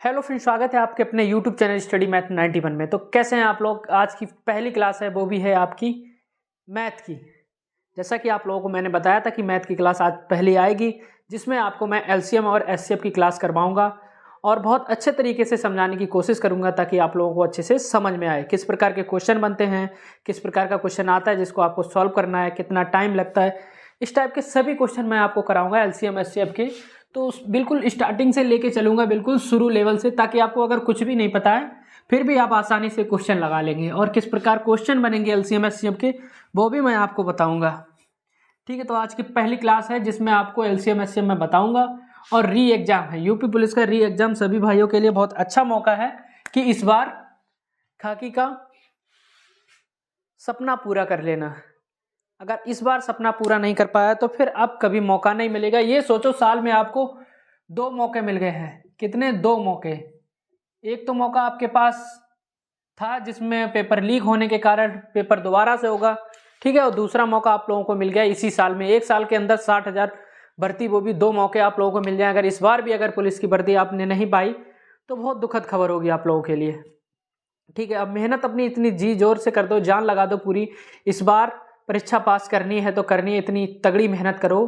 Hello friends, स्वागत है आपके अपने यूट्यूब चैनल स्टडी मैथ 91 में। तो कैसे हैं आप लोग। आज की पहली क्लास है, वो भी है आपकी मैथ की। जैसा कि आप लोगों को मैंने बताया था कि मैथ की क्लास आज पहली आएगी, जिसमें आपको मैं एलसीएम और एचसीएफ की क्लास करवाऊंगा और बहुत अच्छे तरीके से समझाने की कोशिश करूंगा ताकि आप लोगों को अच्छे से समझ में आए किस प्रकार के क्वेश्चन बनते हैं, किस प्रकार का क्वेश्चन आता है जिसको आपको सॉल्व करना है, कितना टाइम लगता है। इस टाइप के सभी क्वेश्चन मैं आपको कराऊंगा एलसीएम एचसीएफ के। तो बिल्कुल स्टार्टिंग से लेके चलूंगा, बिल्कुल शुरू लेवल से, ताकि आपको अगर कुछ भी नहीं पता है फिर भी आप आसानी से क्वेश्चन लगा लेंगे। और किस प्रकार क्वेश्चन बनेंगे एलसीएम एचसीएफ के वो भी मैं आपको बताऊंगा। ठीक है, तो आज की पहली क्लास है जिसमें आपको एलसीएम एचसीएफ मैं बताऊंगा। और री एग्जाम है, यूपी पुलिस का री एग्जाम सभी भाइयों के लिए बहुत अच्छा मौका है कि इस बार खाकी का सपना पूरा कर लेना। अगर इस बार सपना पूरा नहीं कर पाया तो फिर अब कभी मौका नहीं मिलेगा। ये सोचो, साल में आपको 2 मौके मिल गए हैं। कितने? 2 मौके। एक तो मौका आपके पास था जिसमें पेपर लीक होने के कारण पेपर दोबारा से होगा, ठीक है। और दूसरा मौका आप लोगों को मिल गया इसी साल में, 1 साल के अंदर 60,000 भर्ती, वो भी 2 मौके आप लोगों को मिल जाए। अगर इस बार भी अगर पुलिस की भर्ती आपने नहीं पाई तो बहुत दुखद खबर होगी आप लोगों के लिए, ठीक है। अब मेहनत अपनी इतनी जी जोर से कर दो, जान लगा दो पूरी। इस बार परीक्षा पास करनी है तो करनी है, इतनी तगड़ी मेहनत करो,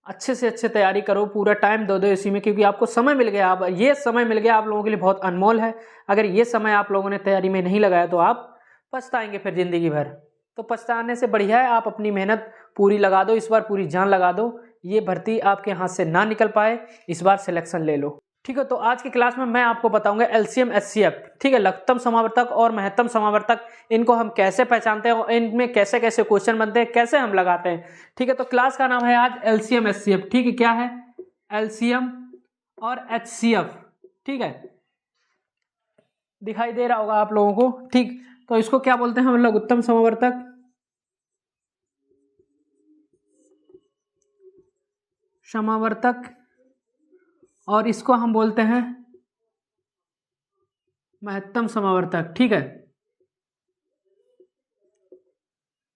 अच्छे से अच्छे तैयारी करो, पूरा टाइम दो इसी में, क्योंकि आपको समय मिल गया। अब ये समय मिल गया आप लोगों के लिए बहुत अनमोल है। अगर ये समय आप लोगों ने तैयारी में नहीं लगाया तो आप पछताएंगे फिर जिंदगी भर। तो पछताने से बढ़िया है आप अपनी मेहनत पूरी लगा दो, इस बार पूरी जान लगा दो। ये भर्ती आपके हाथ से ना निकल पाए, इस बार सिलेक्शन ले लो, ठीक है। तो आज की क्लास में मैं आपको बताऊंगा एलसीएम एचसीएफ, ठीक है। लघुत्तम समावर्तक और महत्तम समावर्तक, इनको हम कैसे पहचानते हैं और इनमें कैसे कैसे क्वेश्चन बनते हैं, कैसे हम लगाते हैं, ठीक है। तो क्लास का नाम है आज एलसीएम एचसीएफ, ठीक है। क्या है? एलसीएम और एचसीएफ, ठीक है। दिखाई दे रहा होगा आप लोगों को, ठीक। तो इसको क्या बोलते हैं हम? लघुत्तम समावर्तक, समावर्तक, और इसको हम बोलते हैं महत्तम समावर्तक, ठीक है।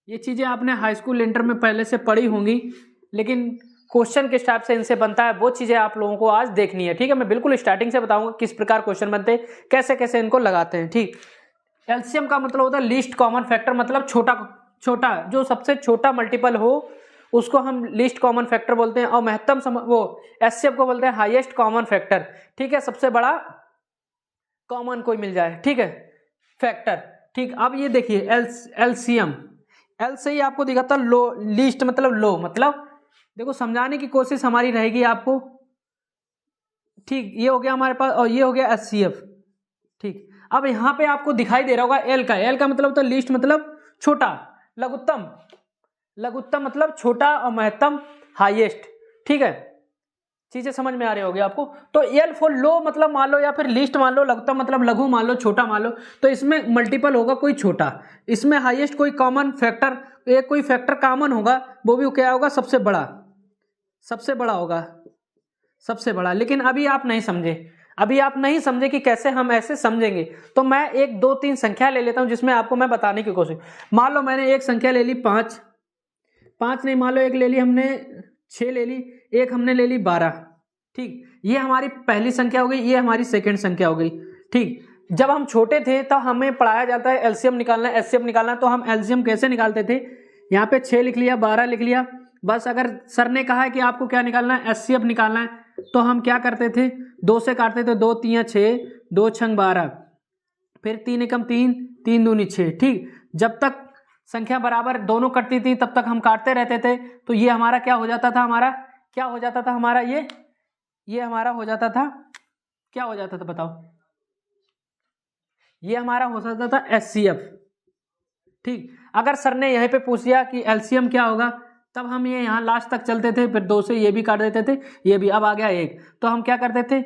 ये चीजें आपने हाई स्कूल इंटर में पहले से पढ़ी होंगी, लेकिन क्वेश्चन किस टाइप से इनसे बनता है वो चीजें आप लोगों को आज देखनी है, ठीक है। मैं बिल्कुल स्टार्टिंग से बताऊंगा किस प्रकार क्वेश्चन बनते हैं, कैसे कैसे इनको लगाते हैं, ठीक। एलसीएम का मतलब होता है लीस्ट कॉमन फैक्टर, मतलब छोटा छोटा, जो सबसे छोटा मल्टीपल हो उसको हम लीस्ट कॉमन फैक्टर बोलते हैं। और महत्तम वो एचसीएफ को बोलते हैं हाईएस्ट कॉमन फैक्टर, ठीक है। सबसे बड़ा कॉमन कोई मिल जाए, ठीक है, फैक्टर, ठीक। अब ये देखिए एलसीएम, एल से ही आपको दिखाता लो, लीस्ट मतलब लो, मतलब देखो समझाने की कोशिश हमारी रहेगी आपको, ठीक। ये हो गया हमारे पास, और ये हो गया एचसीएफ, ठीक। अब यहाँ पे आपको दिखाई दे रहा होगा एल का, एल का मतलब तो लीस्ट मतलब छोटा, लघुत्तम, लघुत्तम मतलब छोटा, और महत्तम हाईएस्ट, ठीक है। चीजें समझ में आ रही होगी आपको। तो एल फॉर लो मतलब मान लो, या फिर लिस्ट मान लो, लघुत्तम मतलब लघु मान लो, छोटा मान लो। तो इसमें मल्टीपल होगा कोई छोटा, इसमें हाईएस्ट कोई कॉमन फैक्टर, एक कोई फैक्टर कॉमन होगा, वो भी क्या होगा? सबसे बड़ा, सबसे बड़ा होगा, सबसे बड़ा। लेकिन अभी आप नहीं समझे, अभी आप नहीं समझे कि कैसे हम ऐसे समझेंगे। तो मैं 1 2 3 संख्या ले लेता हूं जिसमें आपको मैं बताने की कोशिश। मान लो मैंने एक संख्या ले ली 5, 5 नहीं, मान लो एक ले ली हमने 6 ले ली, एक हमने ले ली 12, ठीक। ये हमारी पहली संख्या हो गई, ये हमारी सेकंड संख्या हो गई, ठीक। जब हम छोटे थे तब हमें पढ़ाया जाता है एलसीएम निकालना है, एचसीएफ निकालना है। तो हम एलसीएम कैसे निकालते थे? यहाँ पे 6 लिख लिया, 12 लिख लिया, बस। अगर सर ने कहा है कि आपको क्या निकालना है? एचसीएफ निकालना है, तो हम क्या करते थे? 2 से काटते थे, 2 3 6, 2 6 12, फिर 3 एकम 3, 3 दूनी 6, ठीक। जब तक संख्या बराबर दोनों कटती थी तब तक हम काटते रहते थे। तो ये हमारा क्या हो जाता था? हमारा क्या हो जाता था? हमारा ये हमारा हो जाता था, क्या हो जाता था बताओ? ये हमारा हो जाता था एचसीएफ, ठीक। अगर सर ने यहीं पे पूछ दिया कि एलसीएम क्या होगा, तब हम ये यहाँ लास्ट तक चलते थे, फिर 2 से ये भी काट देते थे, ये भी। अब आ गया 1, तो हम क्या करते थे?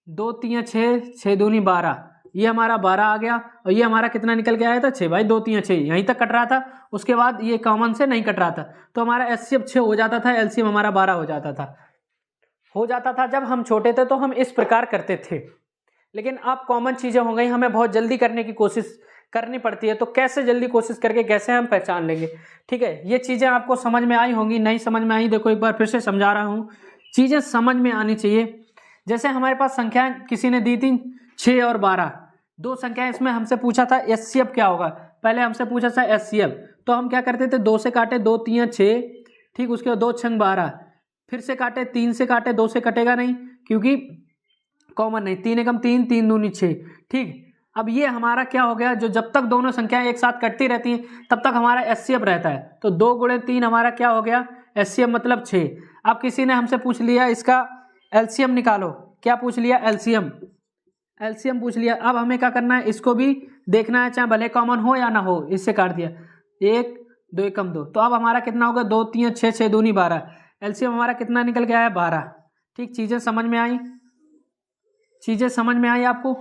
2 3 6, 6 दूनी 12, ये हमारा 12 आ गया। और ये हमारा कितना निकल के आया था? 6 भाई, 2 3 6 यहीं तक कट रहा था, उसके बाद ये कॉमन से नहीं कट रहा था, तो हमारा एचसीएफ 6 हो जाता था, एलसीएम हमारा 12 हो जाता था। जब हम छोटे थे तो हम इस प्रकार करते थे। लेकिन अब कॉमन चीजें हो गई, हमें बहुत जल्दी करने की कोशिश करनी पड़ती है। तो कैसे जल्दी कोशिश करके कैसे हम पहचान लेंगे, ठीक है। ये चीजें आपको समझ में आई होंगी, नहीं समझ में आई देखो एक बार फिर से समझा रहा हूँ। चीजें समझ में आनी चाहिए, जैसे हमारे पास संख्याएं किसी ने दी थी 6 और 12, दो संख्याएं, इसमें हमसे पूछा था एचसीएफ क्या होगा। पहले हमसे पूछा था एचसीएफ, तो हम क्या करते थे, 2 से काटे, 2 3 6, ठीक, उसके बाद 2 6 12, फिर से काटे, 3 से काटे, 2 से कटेगा नहीं क्योंकि कॉमन नहीं, 3 एकम 3, 3 दूनी 6, ठीक। अब ये हमारा क्या हो गया, जो जब तक दोनों संख्याएं एक साथ कटती रहती हैं तब तक हमारा एचसीएफ रहता है। तो 2 गुणे 3 हमारा क्या हो गया, एचसीएफ मतलब 6। अब किसी ने हमसे पूछ लिया इसका एलसीएम निकालो, क्या पूछ लिया, एलसीएम, एलसीएम पूछ लिया। अब हमें क्या करना है, इसको भी देखना है, चाहे भले कॉमन हो या ना हो। इससे काट दिया, 1 2 एकम 2, तो अब हमारा कितना होगा, 2 3 6, 6 दूनी 12, एलसीएम हमारा कितना निकल गया है, 12। ठीक, चीज़ें समझ में आई, चीज़ें समझ में आई आपको।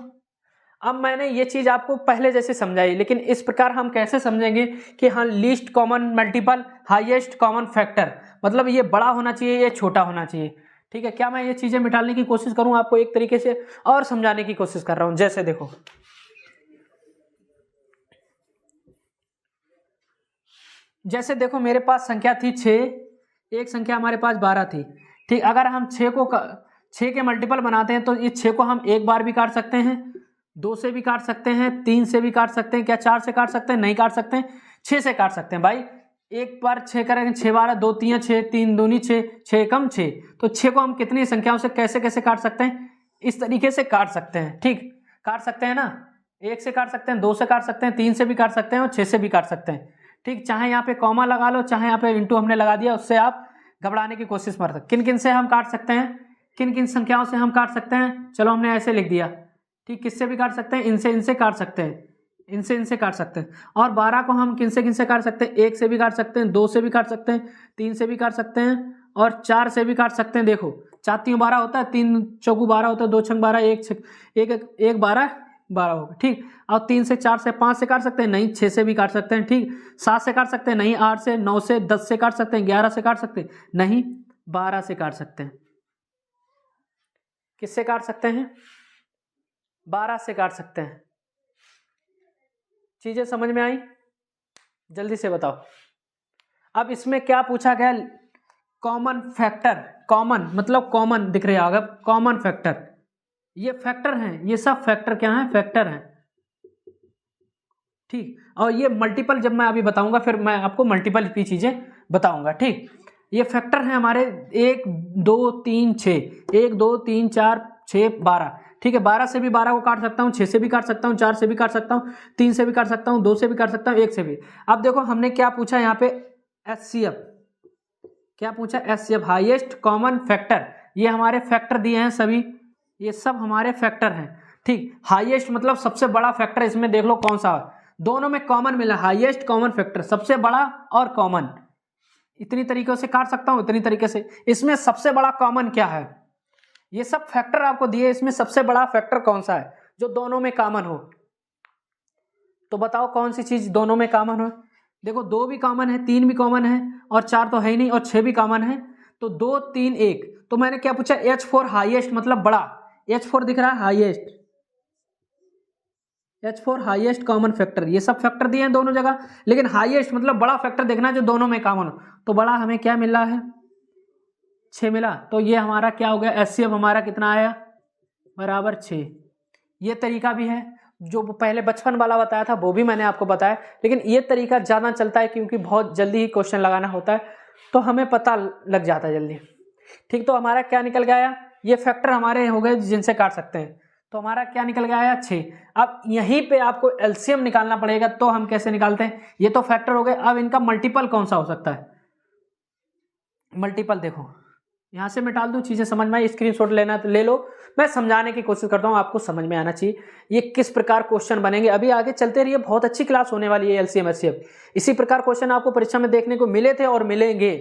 अब मैंने ये चीज़ आपको पहले जैसे समझाई, लेकिन इस प्रकार हम कैसे समझेंगे कि हाँ, least common multiple, highest common factor, मतलब ये बड़ा होना चाहिए, ये छोटा होना चाहिए। ठीक है, क्या मैं ये चीज़ें मिटाने की कोशिश करूँ, आपको एक तरीके से और समझाने की कोशिश कर रहा हूँ। जैसे देखो, जैसे देखो मेरे पास संख्या थी 6, एक संख्या हमारे पास 12 थी। ठीक, अगर हम 6 के मल्टीपल बनाते हैं तो ये 6 को हम एक बार भी काट सकते हैं, 2 से भी काट सकते हैं, 3 से भी काट सकते हैं, क्या 4 से काट सकते हैं, नहीं काट सकते हैं, 6 से काट सकते हैं। भाई एक बार 6 करेंगे, 6 12, 2 3 6, 3 दूनी 6, 6 कम 6, तो 6 को हम कितनी संख्याओं से कैसे कैसे काट सकते हैं, इस तरीके से काट सकते हैं। ठीक, काट सकते हैं ना, 1 से काट सकते हैं, 2 से काट सकते हैं, 3 से भी काट सकते हैं और 6 से भी काट सकते हैं। ठीक, चाहे यहाँ पे कॉमा लगा लो, चाहे यहाँ पे इंटू हमने लगा दिया, उससे आप घबराने की कोशिश मत करो। किन किन से हम काट सकते हैं, किन किन संख्याओं से हम काट सकते हैं, चलो हमने ऐसे लिख दिया। ठीक, किससे भी काट सकते हैं, इनसे काट सकते हैं, इनसे काट सकते हैं। और 12 को हम किन से काट सकते हैं, 1 से भी काट सकते हैं, 2 से भी काट सकते हैं, 3 से भी काट सकते हैं और 4 से भी काट सकते हैं। देखो 4 3 12 होता है, 3 चौगु 12 होता है, 2 6 12, 1 12 12 होगा। ठीक, और 3 से 4 से 5 से काट सकते हैं, नहीं 6 से भी काट सकते हैं। ठीक, 7 से काट सकते हैं, नहीं 8 से, 9 से, 10 से काट सकते हैं, 11 से काट सकते हैं, नहीं 12 से काट सकते हैं। किससे काट सकते हैं, 12 से काट सकते हैं। चीजें समझ में आई, जल्दी से बताओ। अब इसमें क्या पूछा गया, कॉमन फैक्टर, कॉमन मतलब कॉमन दिख रहा होगा, कॉमन फैक्टर, ये फैक्टर हैं, ये सब फैक्टर क्या हैं, फैक्टर हैं। ठीक, और ये मल्टीपल जब मैं अभी बताऊंगा, फिर मैं आपको मल्टीपल की चीजें बताऊंगा। ठीक, ये फैक्टर हैं हमारे 1 2 3 6, 1 2 3 4 6 12। ठीक है, 12 से भी 12 को काट सकता हूँ, 6 से भी काट सकता हूँ, 4 से भी काट सकता हूँ, 3 से भी काट सकता हूँ, 2 से भी काट सकता हूँ, 1 से भी। अब देखो हमने क्या पूछा यहाँ पे, एचसीएफ, क्या पूछा, एचसीएफ, हाईएस्ट कॉमन फैक्टर। ये हमारे फैक्टर दिए हैं सभी, ये सब हमारे फैक्टर हैं। ठीक, हाईएस्ट मतलब सबसे बड़ा फैक्टर, इसमें देख लो कौन सा है, दोनों में कॉमन मिला, हाईएस्ट कॉमन फैक्टर, सबसे बड़ा और कॉमन। इतनी तरीकों से काट सकता हूं, इतनी तरीके से। इसमें सबसे बड़ा कॉमन क्या है, ये सब फैक्टर आपको दिए, इसमें सबसे बड़ा फैक्टर कौन सा है जो दोनों में कॉमन हो, तो बताओ कौन सी चीज दोनों में कॉमन हो। देखो 2 भी कॉमन है, 3 भी कॉमन है और 4 तो है ही नहीं, और 6 भी कॉमन है, तो 2 3 1। तो मैंने क्या पूछा, H4 हाईएस्ट मतलब बड़ा, H4 दिख रहा है highest, H4 highest common factor. ये सब फैक्टर दिए हैं दोनों जगह, लेकिन हाईएस्ट मतलब बड़ा फैक्टर देखना है जो दोनों में कॉमन हो। तो बड़ा हमें क्या मिल रहा है, 6 मिला, तो ये हमारा क्या हो गया, एचसीएफ हमारा कितना आया, बराबर 6। ये तरीका भी है, जो पहले बचपन वाला बताया था वो भी मैंने आपको बताया, लेकिन ये तरीका ज़्यादा चलता है क्योंकि बहुत जल्दी ही क्वेश्चन लगाना होता है, तो हमें पता लग जाता है जल्दी। ठीक, तो हमारा क्या निकल गया, ये फैक्टर हमारे हो गए जिनसे काट सकते हैं, तो हमारा क्या निकल गया है, 6। अब यहीं पे आपको एलसीएम निकालना पड़ेगा, तो हम कैसे निकालते हैं, ये तो फैक्टर हो गए, अब इनका मल्टीपल कौन सा हो सकता है, मल्टीपल देखो यहाँ से मैं डाल दूँ, चीज़ें समझ में आई, स्क्रीनशॉट लेना तो ले लो, मैं समझाने की कोशिश करता हूँ, आपको समझ में आना चाहिए ये किस प्रकार क्वेश्चन बनेंगे। अभी आगे चलते रहिए, बहुत अच्छी क्लास होने वाली है एलसीएम एचसीएफ। इसी प्रकार क्वेश्चन आपको परीक्षा में देखने को मिले थे और मिलेंगे।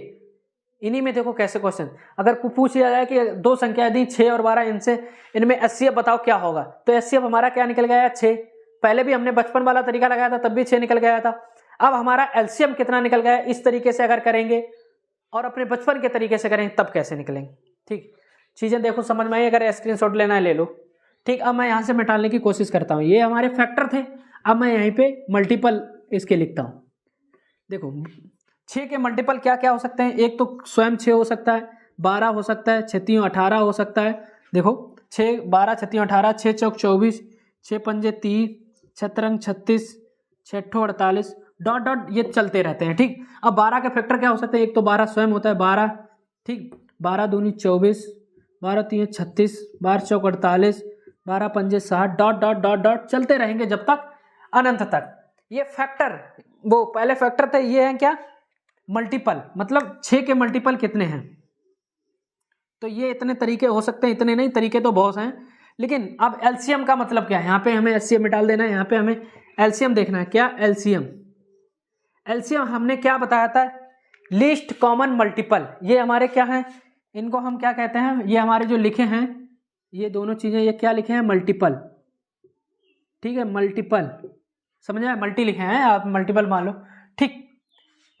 इन्हीं में देखो कैसे क्वेश्चन, अगर पूछ लिया जाए कि 2 संख्याएं दी 6 और 12, इनमें एचसीएफ बताओ क्या होगा, तो एचसीएफ हमारा क्या निकल गया है, 6। पहले भी हमने बचपन वाला तरीका लगाया था, तब भी 6 निकल गया था। अब हमारा एलसीएम कितना निकल गया, इस तरीके से अगर करेंगे और अपने बचपन के तरीके से करेंगे तब कैसे निकलेंगे। ठीक, चीजें देखो समझ में आई, अगर स्क्रीनशॉट लेना है ले लो। ठीक, अब मैं यहाँ से मिटाने की कोशिश करता हूँ, ये हमारे फैक्टर थे, अब मैं यहीं पे मल्टीपल इसके लिखता हूँ। देखो 6 के मल्टीपल क्या क्या हो सकते हैं, एक तो स्वयं 6 हो सकता है, 12 हो सकता है, 6 3 18 हो सकता है। देखो 6 12 छत्तीस 18, 6 चौक 24, 6 पंजे 30, 6 तिरंग 36, 6 अट्ठो 48, डॉट डॉट ये चलते रहते हैं। ठीक, अब 12 के फैक्टर क्या हो सकते हैं? एक तो 12 स्वयं होता है 12, ठीक, 12 दूनी 24, 12 तीन 36, 12 चौक 48, 12 पंजे 60, डॉट डॉट डॉट डॉट चलते रहेंगे जब तक अनंत तक। ये फैक्टर, वो पहले फैक्टर थे, ये है क्या? मल्टीपल, मतलब 6 के मल्टीपल कितने हैं। तो ये इतने तरीके हो सकते हैं, इतने नहीं, तरीके तो बहुत हैं। लेकिन अब एलसीएम का मतलब क्या है? यहाँ पे हमें एलसीएम निकाल देना है, यहाँ पे हमें एलसीएम देखना है। क्या एलसीएम? एलसीएम हमने क्या बताया था? Least common multiple. ये हमारे क्या है? इनको हम क्या कहते हैं? ये हमारे जो लिखे हैं ये दोनों चीजें, ये क्या लिखे हैं? मल्टीपल। ठीक है, मल्टीपल, समझ आया? मल्टी लिखे हैं, आप मल्टीपल मान लो। ठीक,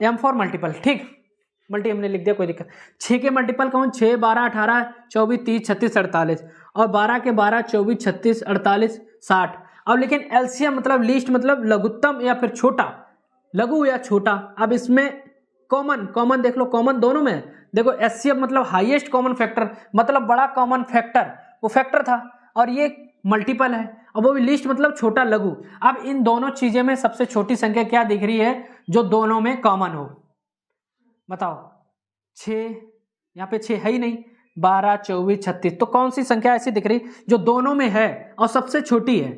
एम फॉर मल्टीपल। ठीक, मल्टी हमने लिख दिया, कोई दिक्कत। 6 के मल्टीपल कौन? 6 12 18 24 30 36 48, और 12 के 12 24 36 48 60। अब लेकिन एलसीएम मतलब लीस्ट, मतलब लघुत्तम या फिर छोटा, लघु या छोटा। अब इसमें कॉमन, कॉमन देख लो, कॉमन दोनों में देखो। एचसीएफ मतलब हाईएस्ट कॉमन फैक्टर, मतलब बड़ा कॉमन फैक्टर, वो फैक्टर था, और ये मल्टीपल है, और वो भी लीस्ट मतलब छोटा, लघु। अब इन दोनों चीजें में सबसे छोटी संख्या क्या दिख रही है जो दोनों में कॉमन हो? बताओ। 6, यहाँ पे 6 है ही नहीं, 12 24 36, तो कौन सी संख्या ऐसी दिख रही जो दोनों में है और सबसे छोटी है?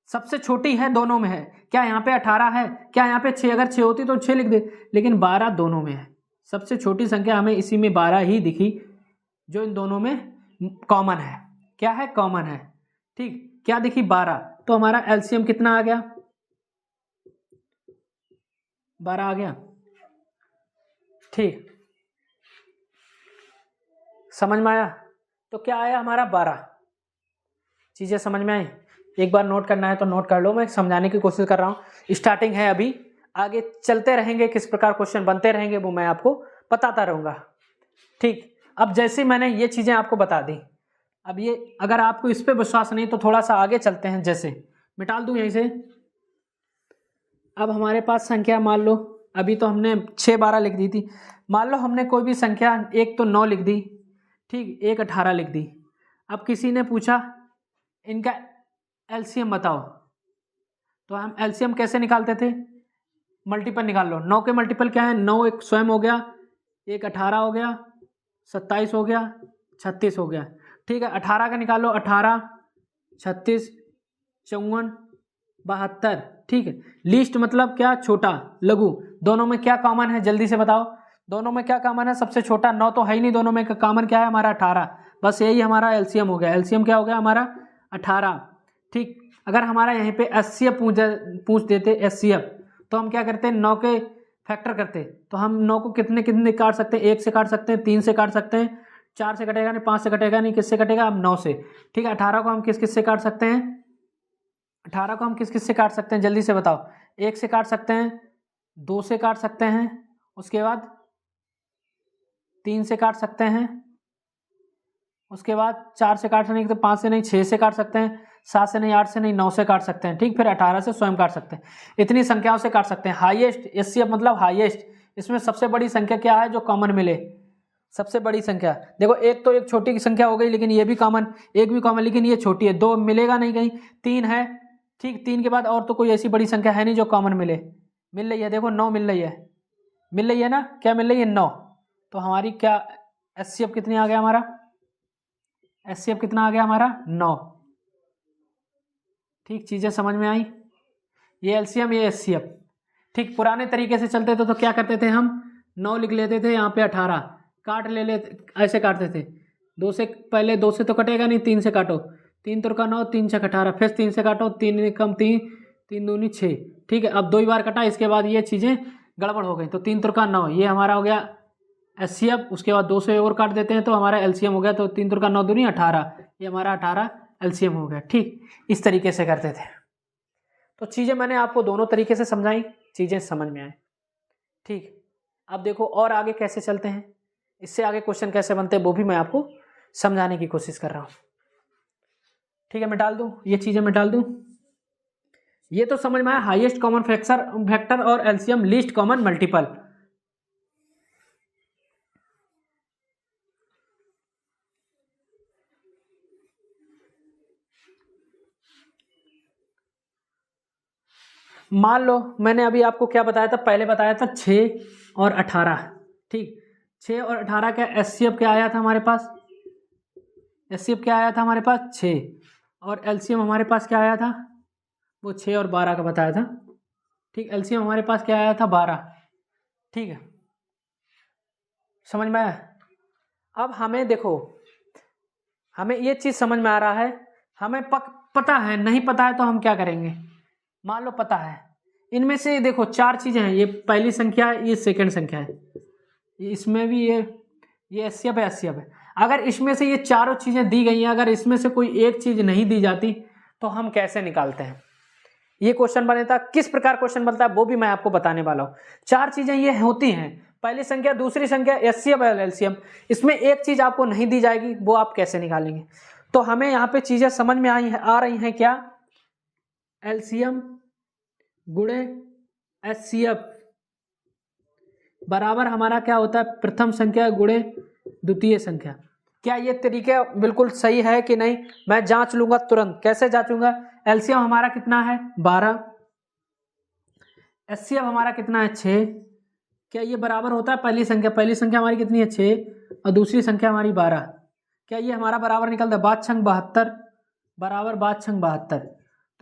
सबसे छोटी है, दोनों में है। क्या यहाँ पे 18 है? क्या यहाँ पे 6? अगर 6 होती तो 6 लिख दे, लेकिन 12 दोनों में है। सबसे छोटी संख्या हमें इसी में 12 ही दिखी जो इन दोनों में कॉमन है। क्या है? कॉमन है। ठीक, क्या दिखी? 12। तो हमारा एलसीएम कितना आ गया? 12 आ गया। ठीक, समझ में आया? तो क्या आया हमारा? 12। चीजें समझ में आई? एक बार नोट करना है तो नोट कर लो, मैं समझाने की कोशिश कर रहा हूँ। स्टार्टिंग है अभी, आगे चलते रहेंगे, किस प्रकार क्वेश्चन बनते रहेंगे वो मैं आपको बताता रहूँगा। ठीक, अब जैसे मैंने ये चीज़ें आपको बता दी, अब ये अगर आपको इस पर विश्वास नहीं तो थोड़ा सा आगे चलते हैं। जैसे मिटाल दूँ यहीं से। अब हमारे पास संख्या मान लो, अभी तो हमने 6 12 लिख दी थी, मान लो हमने कोई भी संख्या, एक तो 9 लिख दी, ठीक, एक 18 लिख दी। अब किसी ने पूछा इनका एलसीएम बताओ, तो हम एलसीएम कैसे निकालते थे? मल्टीपल निकाल लो। 9 के मल्टीपल क्या है? 9 एक स्वयं हो गया, एक 18 हो गया, 27 हो गया, 36 हो गया। ठीक है, 18 का निकालो, 18 36 54 72। ठीक है, लीस्ट मतलब क्या? छोटा, लघु। दोनों में क्या कॉमन है? जल्दी से बताओ, दोनों में क्या कॉमन है? सबसे छोटा। 9 तो है ही नहीं, दोनों में कॉमन क्या है हमारा? 18। बस यही हमारा एलसीएम हो गया। एलसीएम क्या हो गया हमारा? 18। ठीक, अगर हमारा यहीं पे एचसीएफ पूछ देते, एचसीएफ, तो हम क्या करते हैं? 9 के फैक्टर करते, तो हम 9 को कितने कितने काट सकते हैं? 1 से काट सकते हैं, 3 से काट सकते हैं, 4 से कटेगा नहीं, 5 से कटेगा नहीं, किससे कटेगा? अब 9 से। ठीक है, 18 को हम किस किस से काट सकते हैं? 18 को हम किस किस से काट सकते हैं? जल्दी से बताओ। 1 से काट सकते हैं, 2 से काट सकते हैं, उसके बाद 3 से काट सकते हैं, उसके बाद 4 से काट नहीं, तो 5 से नहीं, 6 से काट सकते हैं, 7 से नहीं, 8 से नहीं, 9 से काट सकते हैं। ठीक, फिर 18 से स्वयं काट सकते हैं। इतनी संख्याओं से काट सकते हैं। हाईएस्ट, एचसीएफ मतलब हाईएस्ट, इसमें सबसे बड़ी संख्या क्या है जो कॉमन मिले? सबसे बड़ी संख्या देखो, एक तो एक छोटी संख्या हो गई, लेकिन ये भी कॉमन, एक भी कॉमन, लेकिन ये छोटी है, 2 मिलेगा नहीं कहीं, 3 है। ठीक, 3 के बाद और तो कोई ऐसी बड़ी संख्या है नहीं जो कॉमन मिले। मिल रही है, देखो 9 मिल रही है, मिल रही है ना? क्या मिल रही है? 9। तो हमारी क्या एचसीएफ कितनी आ गया हमारा? एचसीएफ कितना आ गया हमारा? 9। ठीक, चीजें समझ में आई? ये एलसीएम, ये एचसीएफ। ठीक, पुराने तरीके से चलते थे तो क्या करते थे हम? 9 लिख लेते थे, यहाँ पे 18 काट ले लेते, ऐसे काटते थे। 2 से पहले, 2 से तो कटेगा नहीं, 3 से काटो, 3 तुरका 9, 3 छक 18, फिर 3 से काटो, 3 कम 3, 3 दूनी 6। ठीक है, अब 2 ही बार कटा, इसके बाद ये चीज़ें गड़बड़ हो गई, तो 3 तुरका 9, ये हमारा हो गया एचसीएफ। उसके बाद 2 से और काट देते हैं तो हमारा एलसीएम हो गया, तो 3 तुरका 9 दूनी 18, ये हमारा 18 एलसीएम हो गया। ठीक, इस तरीके से करते थे। तो चीज़ें मैंने आपको दोनों तरीके से समझाई, चीज़ें समझ में आए। ठीक, अब देखो और आगे कैसे चलते हैं, इससे आगे क्वेश्चन कैसे बनते हैं वो भी मैं आपको समझाने की कोशिश कर रहा हूँ। ठीक है, मैं डाल दूँ ये चीज़ें, मैं डाल दूँ। ये तो समझ में आया, हाईएस्ट कॉमन फैक्टर और एलसीएम, लीस्ट कॉमन मल्टीपल। मान लो मैंने अभी आपको क्या बताया था, पहले बताया था 6 और 18, ठीक। 6 और 18 का एचसीएफ क्या आया था हमारे पास, एचसीएफ क्या आया था हमारे पास 6, और एलसीएम हमारे पास क्या आया था, वो 6 और 12 का बताया था, ठीक। एलसीएम हमारे पास क्या आया था 12, ठीक है, समझ में आया। अब हमें देखो, हमें ये चीज़ समझ में आ रहा है, हमें पता है, नहीं पता है तो हम क्या करेंगे, मान लो पता है, इनमें से देखो 4 चीज़ें हैं, ये पहली संख्या है, ये सेकंड संख्या है, इसमें भी ये एचसीएफ है, एचसीएफ है। अगर इसमें से ये चारों चीज़ें दी गई हैं, अगर इसमें से कोई एक चीज़ नहीं दी जाती तो हम कैसे निकालते हैं, ये क्वेश्चन बनता, किस प्रकार क्वेश्चन बनता है वो भी मैं आपको बताने वाला हूँ। 4 चीज़ें ये होती हैं, पहली संख्या, दूसरी संख्या, एचसीएफ और एलसीएम, इसमें एक चीज़ आपको नहीं दी जाएगी, वो आप कैसे निकालेंगे। तो हमें यहाँ पे चीज़ें समझ में आ रही हैं क्या, एलसीएम गुणे एचसीएफ बराबर हमारा क्या होता है, प्रथम संख्या गुणे द्वितीय संख्या। क्या ये तरीके बिल्कुल सही है कि नहीं, मैं जांच लूंगा तुरंत। कैसे जांचूंगा, एलसीएम हमारा कितना है 12, एचसीएफ हमारा कितना है 6, क्या ये बराबर होता है पहली संख्या हमारी कितनी है 6 और दूसरी संख्या हमारी 12, क्या ये हमारा बराबर निकलता है 5×6 = 72 बराबर 5×6 = 72।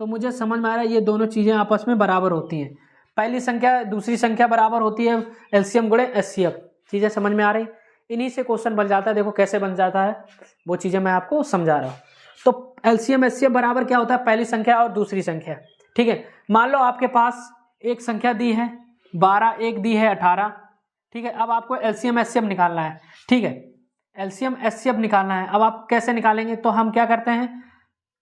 तो मुझे समझ में आ रहा है ये दोनों चीज़ें आपस में बराबर होती हैं, पहली संख्या दूसरी संख्या बराबर होती है एलसीएम गुणे एचसीएफ। चीज़ें समझ में आ रही, इन्हीं से क्वेश्चन बन जाता है। देखो कैसे बन जाता है, वो चीज़ें मैं आपको समझा रहा हूँ। तो एलसीएम एचसीएफ बराबर क्या होता है, पहली संख्या और दूसरी संख्या, ठीक है। मान लो आपके पास एक संख्या दी है 12, एक दी है 18, ठीक है। अब आपको एलसीएम एचसीएफ निकालना है, ठीक है, एलसीएम एचसीएफ निकालना है। अब आप कैसे निकालेंगे, तो हम क्या करते हैं,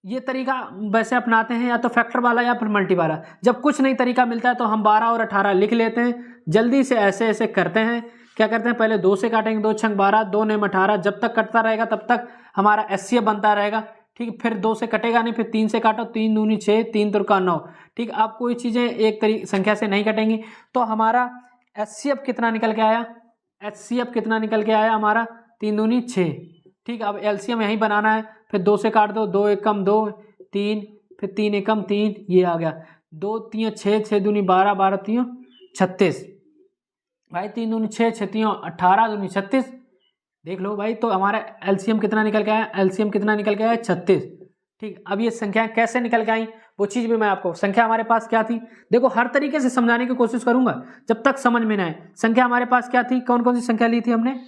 ये तरीका वैसे अपनाते हैं, या तो फैक्टर वाला या फिर मल्टी वाला। जब कुछ नहीं तरीका मिलता है तो हम 12 और 18 लिख लेते हैं, जल्दी से ऐसे ऐसे करते हैं। क्या करते हैं, पहले 2 से काटेंगे, 2×6 = 12, 2 9 18, जब तक कटता रहेगा तब तक हमारा एचसीएफ बनता रहेगा, ठीक। फिर 2 से कटेगा नहीं, फिर 3 से काटो, 3 दूनी 6, 3 तुरका 9, ठीक। आप कोई चीज़ें एक संख्या से नहीं कटेंगी। तो हमारा एचसीएफ कितना निकल के आया, एचसीएफ कितना निकल के आया हमारा 3 दूनी 6, ठीक। अब एलसीएम यहीं बनाना है, फिर 2 से काट दो, 2 एकम 2, 3, फिर 3 एकम 3, ये आ गया 2 3 6, 6 दूनी 12, 12 3 36 भाई, 3 दूनी 6, 6 3 18 दूनी 36, देख लो भाई। तो हमारा एलसीएम कितना निकल के आया, एलसीएम कितना निकल के आया 36, ठीक। अब ये संख्याएं कैसे निकल के आई, वो चीज़ भी मैं आपको, संख्या हमारे पास क्या थी, देखो हर तरीके से समझाने की कोशिश करूंगा जब तक समझ में ना आए। संख्या हमारे पास क्या थी, कौन कौन सी संख्या ली थी हमने,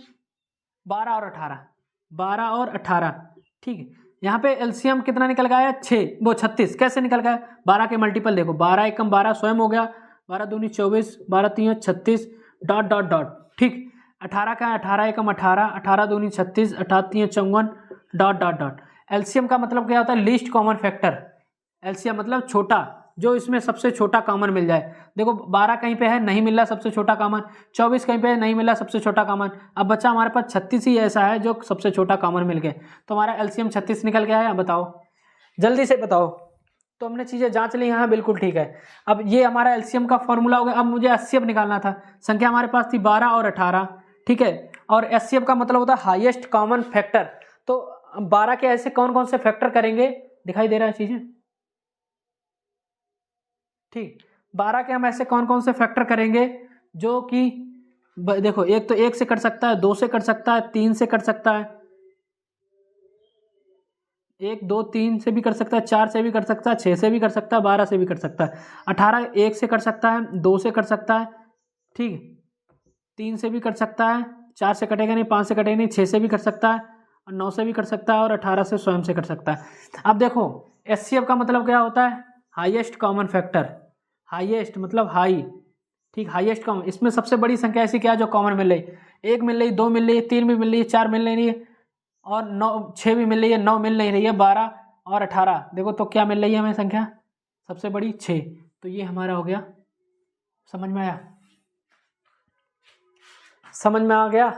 12 और 18, 12 और 18, ठीक है। यहाँ पे एलसीएम कितना निकल गया, 36, कैसे निकल गया, 12 के मल्टीपल देखो, 12 एकम 12 स्वयं हो गया, 12 दूनी 24, 12 3 36, डॉट डॉट डॉट, ठीक। 18 का 18 एकम 18, 18 दूनी 36, 18 3 54, डॉट डॉट डॉट। एलसीएम का मतलब क्या होता है, लीस्ट कॉमन फैक्टर। एलसीएम मतलब छोटा, जो इसमें सबसे छोटा कॉमन मिल जाए। देखो 12 कहीं पे है, नहीं मिल रहा सबसे छोटा कॉमन, 24 कहीं पे है, नहीं मिल रहा सबसे छोटा कॉमन, अब बच्चा हमारे पास 36 ही ऐसा है जो सबसे छोटा कॉमन मिल गया। तो हमारा एलसीएम 36 निकल गया है, बताओ जल्दी से बताओ। तो हमने चीज़ें जांच ली, हाँ बिल्कुल ठीक है। अब ये हमारा एलसीएम का फॉर्मूला हो गया। अब मुझे एचसीएफ निकालना था, संख्या हमारे पास थी 12 और 18, ठीक है। और एचसीएफ का मतलब होता है हाईएस्ट कॉमन फैक्टर। तो 12 के ऐसे कौन कौन से फैक्टर करेंगे, दिखाई दे रहा है चीज़ें, ठीक। 12 के हम ऐसे कौन कौन से फैक्टर करेंगे जो कि देखो, एक तो 1 से कट सकता है, 2 से कट सकता है, 3 से कट सकता है, 1 2 3 से भी कर सकता है, 4 से भी कर सकता है, 6 से भी कर सकता है, 12 से भी कर सकता है, 18 1 से कर सकता है, 2 से कर सकता है, ठीक, 3 से भी कर सकता है, 4 से कटेगा नहीं, 5 से कटेगा नहीं, 6 से भी कर सकता है, और 9 से भी कर सकता है, और 18 से स्वयं से कर सकता है। अब देखो एचसीएफ का मतलब क्या होता है, हाईएस्ट कॉमन फैक्टर, हाईएस्ट मतलब हाई, ठीक, हाईएस्ट कॉमन। इसमें सबसे बड़ी संख्या ऐसी क्या है जो कॉमन मिल रही, 1 मिल रही, 2 मिल रही है, 3 भी मिल रही है, 4 मिल रही है, और 9 6 भी मिल रही है, 9 मिल नहीं रही है, 12 और 18, देखो तो क्या मिल रही है हमें संख्या सबसे बड़ी 6। तो ये हमारा हो गया, समझ में आया, समझ में आ गया,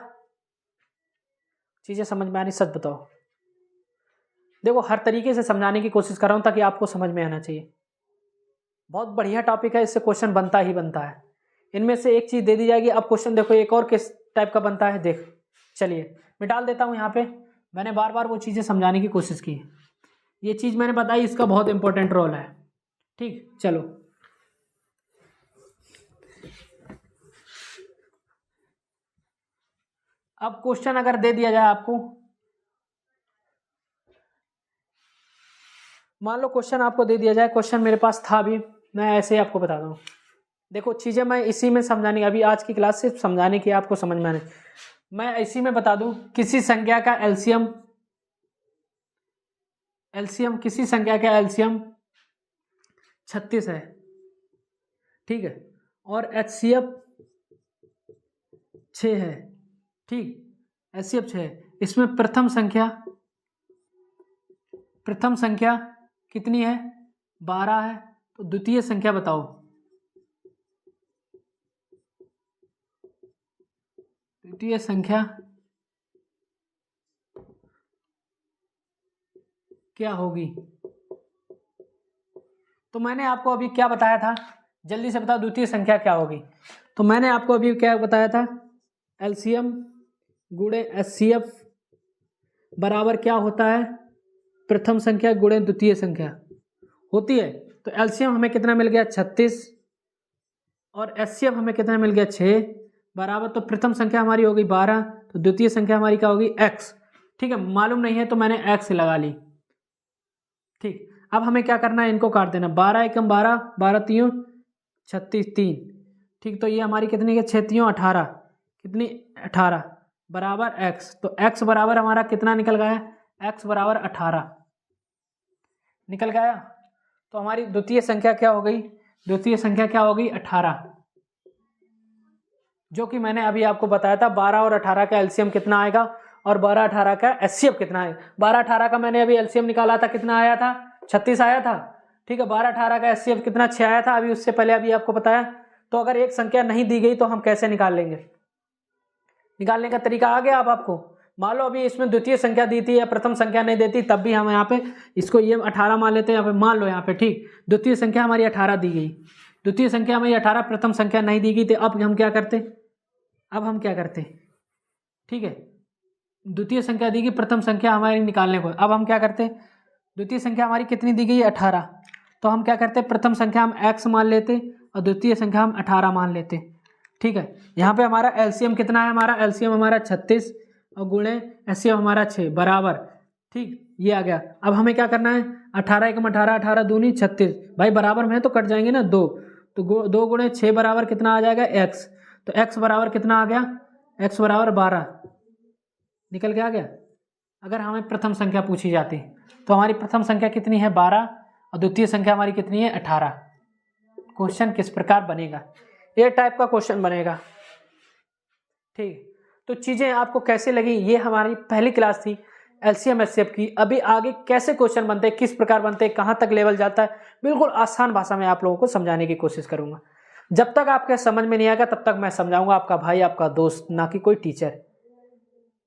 चीज़ें समझ में आ रही, सच बताओ। देखो हर तरीके से समझाने की कोशिश कर रहा हूँ ताकि आपको समझ में आना चाहिए। बहुत बढ़िया टॉपिक है, इससे क्वेश्चन बनता ही बनता है। इनमें से एक चीज़ दे दी जाएगी। अब क्वेश्चन देखो एक और किस टाइप का बनता है, देख, चलिए मैं डाल देता हूँ यहाँ पे। मैंने बार बार वो चीज़ें समझाने की कोशिश की, ये चीज़ मैंने बताई, इसका बहुत इंपॉर्टेंट रोल है, ठीक। चलो अब क्वेश्चन अगर दे दिया जाए आपको, मान लो क्वेश्चन आपको दे दिया जाए, क्वेश्चन मेरे पास था अभी, मैं ऐसे ही आपको बताता हूँ। देखो चीज़ें मैं इसी में समझाने, अभी आज की क्लास सिर्फ समझाने की, आपको समझ में आने, मैं इसी में बता दूं किसी संख्या का एलसीएम, किसी संख्या का एलसीएम 36 है, ठीक है, और एचसीएफ 6 है, ठीक, एचसीएफ 6 है। इसमें प्रथम संख्या कितनी है? 12 है। तो द्वितीय संख्या बताओ। द्वितीय संख्या क्या होगी? तो मैंने आपको अभी क्या बताया था, जल्दी से बताओ द्वितीय संख्या क्या होगी। तो मैंने आपको अभी क्या बताया था, एलसीएम गुणे एचसीएफ बराबर क्या होता है? प्रथम संख्या गुणे द्वितीय संख्या होती है। तो एलसीएम हमें कितना मिल गया? 36, और एचसीएफ हमें कितना मिल गया? 6 बराबर, तो प्रथम संख्या हमारी होगी 12, तो द्वितीय संख्या हमारी क्या होगी? x, ठीक है, मालूम नहीं है तो मैंने x लगा ली, ठीक। अब हमें क्या करना है, इनको काट देना, 12 एकम 12, 12 तीयों 36, 3, ठीक, तो ये हमारी कितनी है? 6 तीयों 18, कितनी? 18 बराबर x, तो x बराबर हमारा कितना निकल गया? x बराबर 18 निकल गया। तो हमारी द्वितीय संख्या क्या हो गई? द्वितीय संख्या क्या होगी? 18, जो कि मैंने अभी आपको बताया था 12 और 18 का एलसीएम कितना आएगा और 12 18 का एचसीएफ कितना है। 12 18 का मैंने अभी एलसीएम निकाला था, कितना आया था? 36 आया था, ठीक है। 12 18 का एचसीएफ कितना? 6 आया था, अभी उससे पहले अभी आपको बताया। तो अगर एक संख्या नहीं दी गई तो हम कैसे निकाल लेंगे? निकालने का तरीका आ गया अब आपको। मान लो अभी इसमें द्वितीय संख्या दी थी या प्रथम संख्या नहीं देती, तब भी हम यहाँ पे इसको ये 18 मान लेते हैं यहाँ पे, मान लो यहाँ पे, ठीक। द्वितीय संख्या हमारी 18 दी गई, द्वितीय संख्या हमारी 18, प्रथम संख्या नहीं दी गई, तो अब हम क्या करते? ठीक है, द्वितीय संख्या दी गई, प्रथम संख्या हमारी निकालने को, अब हम क्या करते? द्वितीय संख्या हमारी कितनी दी गई? 18, तो हम क्या करते? प्रथम संख्या हम x मान लेते और द्वितीय संख्या हम 18 मान लेते, ठीक है। यहाँ पे हमारा एलसीएम कितना है? हमारा एलसीएम हमारा 36 और गुणे एचसीएफ हमारा 6 बराबर, ठीक, ये आ गया। अब हमें क्या करना है? 18 एकम 18, 18 दूनी 36, भाई बराबर में तो कट जाएंगे ना 2, तो 2 गुणे 6 बराबर कितना आ जाएगा? x, तो x बराबर कितना आ गया? x बराबर 12 निकल के आ गया। अगर हमें प्रथम संख्या पूछी जाती तो हमारी प्रथम संख्या कितनी है? 12, और द्वितीय संख्या हमारी कितनी है? 18। क्वेश्चन किस प्रकार बनेगा? ये टाइप का क्वेश्चन बनेगा, ठीक। तो चीजें आपको कैसे लगी? ये हमारी पहली क्लास थी एलसीएम एचसीएफ की। अभी आगे कैसे क्वेश्चन बनते हैं, किस प्रकार बनते हैं, कहाँ तक लेवल जाता है, बिल्कुल आसान भाषा में आप लोगों को समझाने की कोशिश करूंगा। जब तक आपके समझ में नहीं आएगा तब तक मैं समझाऊंगा, आपका भाई, आपका दोस्त, ना कि कोई टीचर।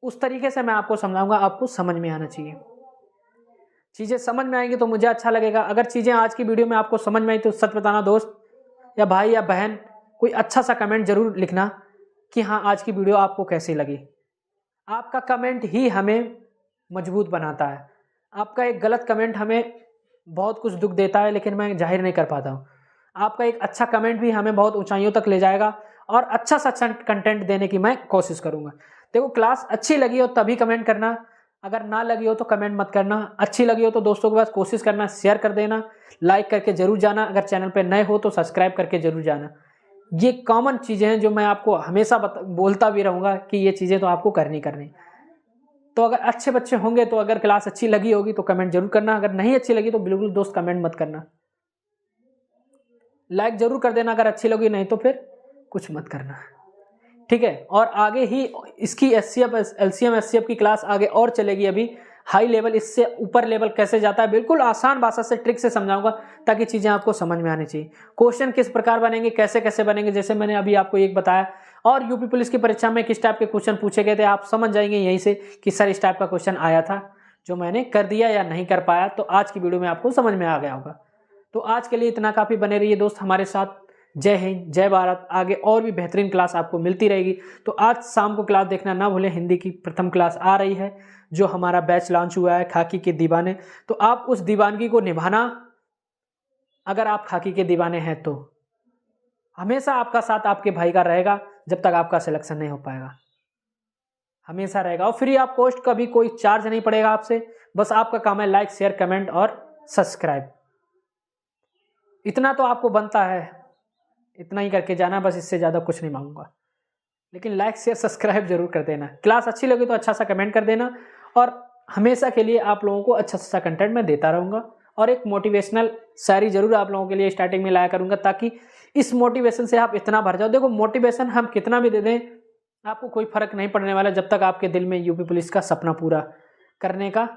उस तरीके से मैं आपको समझाऊंगा, आपको समझ में आना चाहिए। चीजें समझ में आएंगी तो मुझे अच्छा लगेगा। अगर चीजें आज की वीडियो में आपको समझ में आई तो सच बताना दोस्त या भाई या बहन, कोई अच्छा सा कमेंट जरूर लिखना कि हाँ आज की वीडियो आपको कैसी लगी। आपका कमेंट ही हमें मजबूत बनाता है। आपका एक गलत कमेंट हमें बहुत कुछ दुख देता है, लेकिन मैं जाहिर नहीं कर पाता हूँ। आपका एक अच्छा कमेंट भी हमें बहुत ऊंचाइयों तक ले जाएगा और अच्छा सा अच्छा कंटेंट देने की मैं कोशिश करूँगा। देखो क्लास अच्छी लगी हो तभी कमेंट करना, अगर ना लगी हो तो कमेंट मत करना। अच्छी लगी हो तो दोस्तों के पास कोशिश करना, शेयर कर देना, लाइक करके जरूर जाना। अगर चैनल पे नए हो तो सब्सक्राइब करके जरूर जाना। ये कॉमन चीज़ें हैं जो मैं आपको हमेशा बोलता भी रहूँगा कि ये चीज़ें तो आपको करनी। तो अगर अच्छे बच्चे होंगे तो अगर क्लास अच्छी लगी होगी तो कमेंट जरूर करना, अगर नहीं अच्छी लगी तो बिल्कुल दोस्त कमेंट मत करना, लाइक जरूर कर देना अगर अच्छी लगी, नहीं तो फिर कुछ मत करना, ठीक है। और आगे ही इसकी एलसीएम एचसीएफ की क्लास आगे और चलेगी। अभी हाई लेवल, इससे ऊपर लेवल कैसे जाता है बिल्कुल आसान भाषा से ट्रिक से समझाऊंगा ताकि चीज़ें आपको समझ में आनी चाहिए। क्वेश्चन किस प्रकार बनेंगे, कैसे कैसे बनेंगे, जैसे मैंने अभी आपको एक बताया। और यूपी पुलिस की परीक्षा में किस टाइप के क्वेश्चन पूछे गए थे आप समझ जाएंगे यहीं से कि सर इस टाइप का क्वेश्चन आया था जो मैंने कर दिया या नहीं कर पाया। तो आज की वीडियो में आपको समझ में आ गया होगा। तो आज के लिए इतना काफ़ी, बने रहिए दोस्त हमारे साथ। जय हिंद, जय भारत। आगे और भी बेहतरीन क्लास आपको मिलती रहेगी। तो आज शाम को क्लास देखना ना भूलें, हिंदी की प्रथम क्लास आ रही है जो हमारा बैच लॉन्च हुआ है, खाकी के दीवाने। तो आप उस दीवानगी को निभाना। अगर आप खाकी के दीवाने हैं तो हमेशा आपका साथ आपके भाई का रहेगा जब तक आपका सिलेक्शन नहीं हो पाएगा। हमेशा रहेगा। और फ्री ऑफ कॉस्ट, कभी कोई चार्ज नहीं पड़ेगा आपसे, बस आपका काम है लाइक, शेयर, कमेंट और सब्सक्राइब। इतना तो आपको बनता है, इतना ही करके जाना, बस इससे ज़्यादा कुछ नहीं मांगूंगा। लेकिन लाइक, शेयर, सब्सक्राइब जरूर कर देना। क्लास अच्छी लगी तो अच्छा सा कमेंट कर देना, और हमेशा के लिए आप लोगों को अच्छा सा कंटेंट मैं देता रहूँगा। और एक मोटिवेशनल शायरी जरूर आप लोगों के लिए स्टार्टिंग में लाया करूँगा, ताकि इस मोटिवेशन से आप इतना भर जाओ। देखो, मोटिवेशन हम कितना भी दे दें, आपको कोई फर्क नहीं पड़ने वाला जब तक आपके दिल में यूपी पुलिस का सपना पूरा करने का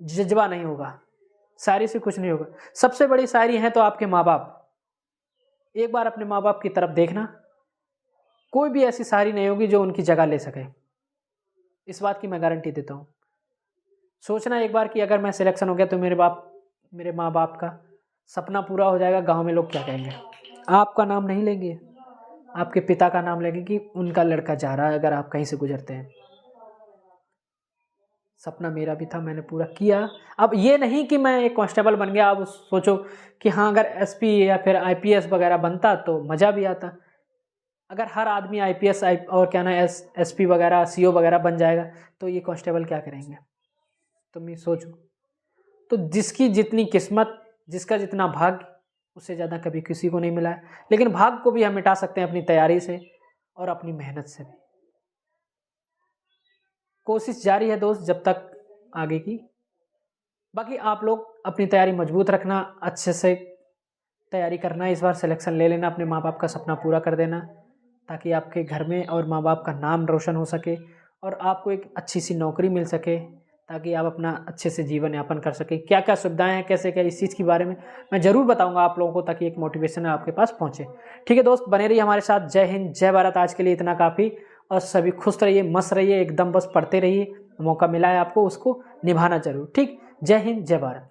जज्बा नहीं होगा। शायरी से कुछ नहीं होगा। सबसे बड़ी शायरी है तो आपके माँ बाप। एक बार अपने माँ बाप की तरफ देखना, कोई भी ऐसी शायरी नहीं होगी जो उनकी जगह ले सके, इस बात की मैं गारंटी देता हूँ। सोचना एक बार कि अगर मैं सिलेक्शन हो गया तो मेरे माँ बाप का सपना पूरा हो जाएगा, गांव में लोग क्या कहेंगे? आपका नाम नहीं लेंगे, आपके पिता का नाम लेंगे कि उनका लड़का जा रहा है, अगर आप कहीं से गुजरते हैं। सपना मेरा भी था, मैंने पूरा किया। अब ये नहीं कि मैं एक कांस्टेबल बन गया, अब सोचो कि हाँ अगर एसपी या फिर आईपीएस वगैरह बनता तो मज़ा भी आता। अगर हर आदमी आईपीएस और क्या ना एसपी वगैरह, सीओ वगैरह बन जाएगा तो ये कांस्टेबल क्या करेंगे? तुम ये सोचो। तो जिसकी जितनी किस्मत, जिसका जितना भाग्य, उससे ज़्यादा कभी किसी को नहीं मिला है। लेकिन भाग्य को भी हम मिटा सकते हैं अपनी तैयारी से और अपनी मेहनत से भी। कोशिश जारी है दोस्त, जब तक आगे की। बाकी आप लोग अपनी तैयारी मजबूत रखना, अच्छे से तैयारी करना, इस बार सिलेक्शन ले लेना, अपने माँ बाप का सपना पूरा कर देना, ताकि आपके घर में और माँ बाप का नाम रोशन हो सके और आपको एक अच्छी सी नौकरी मिल सके, ताकि आप अपना अच्छे से जीवन यापन कर सके। क्या क्या सुविधाएं हैं, कैसे क्या, इस चीज़ के बारे में मैं ज़रूर बताऊंगा आप लोगों को, ताकि एक मोटिवेशन आपके पास पहुंचे। ठीक है दोस्त, बने रहिए हमारे साथ। जय हिंद, जय भारत। आज के लिए इतना काफ़ी, और सभी खुश रहिए, मस्त रहिए, एकदम बस पढ़ते रहिए। मौका मिला है आपको, उसको निभाना जरूर। ठीक, जय हिंद, जय भारत।